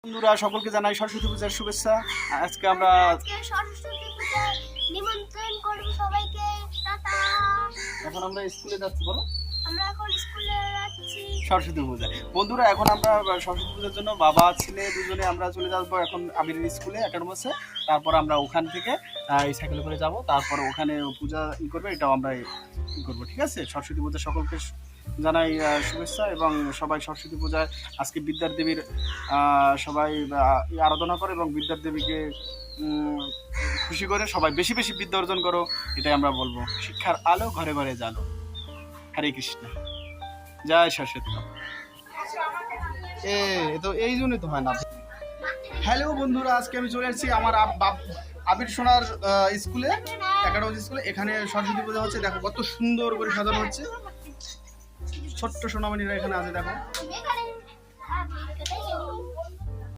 বন্ধুরা সকলকে জানাই সরস্বতী পূজার শুভেচ্ছা। আজকে আমরা সরস্বতী পূজায় নিমন্ত্রণ করব সবাইকে। টাটা। এখন আমরা স্কুলে যাচ্ছি, বলো। আমরা এখন স্কুলে যাচ্ছি সরস্বতী পূজা বন্ধুরা, এখন আমরা সরস্বতী পূজার জন্য বাবা ছেলে দুজনে আমরা চলে যাবো এখন আবিরের স্কুলে অ্যাকাডেমিতে। তারপর আমরা ওখান থেকে এই সাইকেলে করে যাব, তারপর ওখানে পূজা করবে, এটাও আমরা করবো। ঠিক আছে, সরস্বতী পূজা সকলকে জানাই শুভেচ্ছা এবং সবাই সরস্বতী পূজায় আজকে বিদ্যার দেবীর সবাই আরাধনা করে এবং বিদ্যার দেবীকে খুশি করে সবাই বেশি বেশি বিদ্যা অর্জন করো, এটাই আমরা বলবো। শিক্ষার আলো ঘরে ঘরে জানো। হরে কৃষ্ণ, জয় সরস্বতী। তো এই জন্যই তো হয় না। হ্যালো বন্ধুরা, আজকে আমি চলে এসেছি আমার আবির সোনার স্কুলে, একাডেমি স্কুলে। এখানে সরস্বতী পূজা হচ্ছে, দেখো কত সুন্দর করে সাজানো হচ্ছে। ছোট্ট সোনামণিরা এখানে আছে, দেখো